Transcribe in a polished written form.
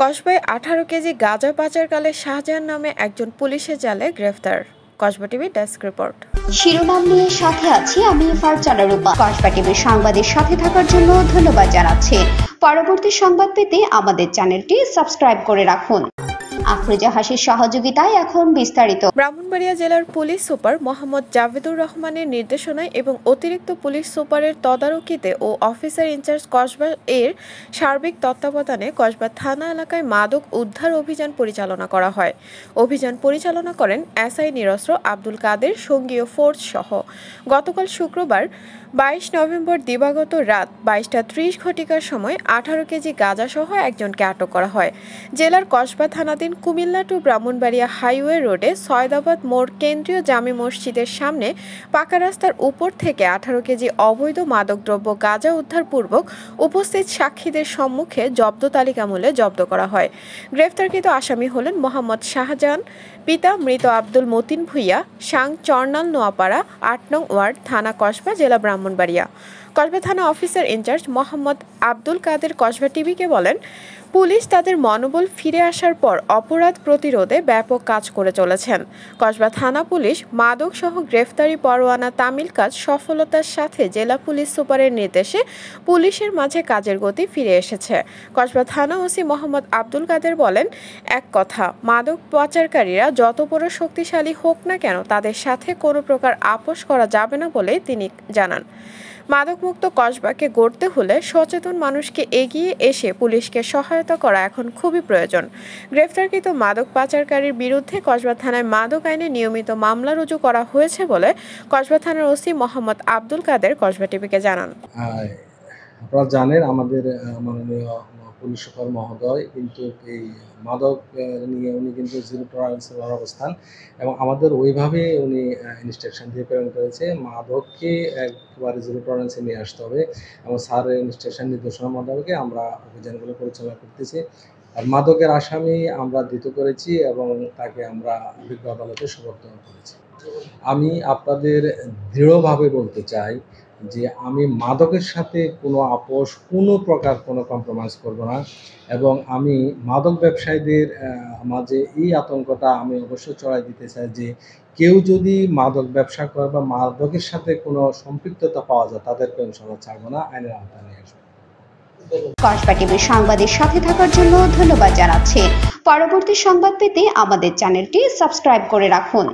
কসবায় 18 KG গাঁজা পাচারকালে শাহজাহান নামে একজন পুলিশের জালে গ্রেফতার। Kasba TV desk report. শিরোনাম নিয়ে সাথে আছি আমি ফারজানা রূপা। কসবা টিভির সংবাদের সাথে থাকার জন্য ধন্যবাদ জানাচ্ছি। পরবর্তী সংবাদ পেতে আমাদের চ্যানেলটি সাবস্ক্রাইব করে রাখুন। আফরোজা হাসির সহযোগিতায় এখন বিস্তারিত। ব্রাহ্মণবাড়িয়া জেলার পুলিশ সুপার মোহাম্মদ জাভেদুর রহমানের নির্দেশনায় এবং অতিরিক্ত পুলিশ সুপারের তদারকিতে ও অফিসার ইনচার্জ কসবা এর সার্বিক তত্ত্বাবধানে কসবা থানা এলাকায় মাদক উদ্ধার অভিযান পরিচালনা করা হয়। অভিযান পরিচালনা করেন এসআই নিরস্ত্র আব্দুল কাদের সঙ্গীয় ফোর্স সহ। গতকাল শুক্রবার 22 নভেম্বর দিবাগত রাত 22টা 30 ঘটিকার সময় 18 কেজি গাঁজা সহ একজনকে আটক করা হয়। জেলার কসবা থানাধীন কুমিল্লা টু ব্রাহ্মণবাড়িয়া হাইওয়ে রোডে সয়দাবাদ মোড় কেন্দ্রীয় জামে মসজিদের সামনে পাকা রাস্তার উপর থেকে 18 কেজি অবৈধ মাদকদ্রব্য গাঁজা উদ্ধারপূর্বক উপস্থিত সাক্ষীদের সম্মুখে জব্দ তালিকামূলে জব্দ করা হয়। গ্রেফতারকৃত আসামি হলেন মোহাম্মদ শাহজাহান, পিতা মৃত আব্দুল মতিন ভুইয়া, সাং চরনাল নোয়াপাড়া, 8 নং ওয়ার্ড, থানা কসবা, জেলা ব্রাহ্মণবাড়িয়া। কসবা থানা অফিসার ইনচার্জ মোহাম্মদ আব্দুল কাদের কসবা টিভিকে বলেন, পুলিশ তাদের মনোবল ফিরে আসার পর অপরাধ প্রতিরোধে ব্যাপক কাজ করে চলেছেন। কসবা থানা পুলিশ মাদক সহ গ্রেফতারি পরোয়ানা তামিল কাজ সফলতার সাথে জেলা পুলিশ সুপারের নির্দেশে পুলিশের মাঝে কাজের গতি ফিরে এসেছে। কসবা থানা ওসি মোহাম্মদ আব্দুল কাদের বলেন, এক কথা, মাদক পাচারকারীরা যত বড় শক্তিশালী হোক না কেন তাদের সাথে কোনো প্রকার আপোষ করা যাবে না বলে তিনি জানান। মাদকমুক্ত কসবাকে গড়তে হলে সচেতন মানুষকে এগিয়ে এসে পুলিশকে সহায়তা করা এখন খুবই প্রয়োজন। গ্রেফতারকৃত মাদক পাচারকারীর বিরুদ্ধে কসবা থানায় মাদক আইনে নিয়মিত মামলা রুজু করা হয়েছে বলে কসবা থানার ওসি মোহাম্মদ আব্দুল কাদের কসবা টিভিকে জানান। আপনারা জানেন আমাদের মাননীয় পুলিশ সুপার মহোদয় কিন্তু এই মাদক নিয়ে উনি কিন্তু জিরো টলারেন্সের অবস্থান এবং আমাদের ওইভাবে উনি ইনস্ট্রাকশন দিয়ে প্রেরণ করেছে মাদককে একবারে জিরো টলারেন্সে নিয়ে আসতে হবে এবং স্যারের ইনস্ট্রাকশন নির্দেশনা মোতাবেক আমরা অভিযানগুলো পরিচালনা করতেছি। আর মাদকের আসামি আমরা ধৃত করেছি এবং তাকে আমরা বিজ্ঞ আদালতে সমর্থন করেছি। আমি আপনাদের দৃঢ়ভাবে বলতে চাই যে আমি মাদকের সাথে কোনো আপোষ, কোনো প্রকার কোনো কম্প্রোমাইজ করব না এবং আমি মাদক ব্যবসায়ীদের মাঝে এই আতঙ্কটা আমি অবশ্যই ছড়াই দিতে চাই যে কেউ যদি মাদক ব্যবসা করে বা মাদকের সাথে কোনো সম্পৃক্ততা পাওয়া যায় তাদেরকে ইনশাআল্লাহ ছাড়বো না, আইনের আওতায় নিয়ে আসবো। কসবা টিভির সংবাদের সাথে থাকার জন্য ধন্যবাদ জানাচ্ছি। পরবর্তী সংবাদ পেতে আমাদের চ্যানেলটি সাবস্ক্রাইব করে রাখুন।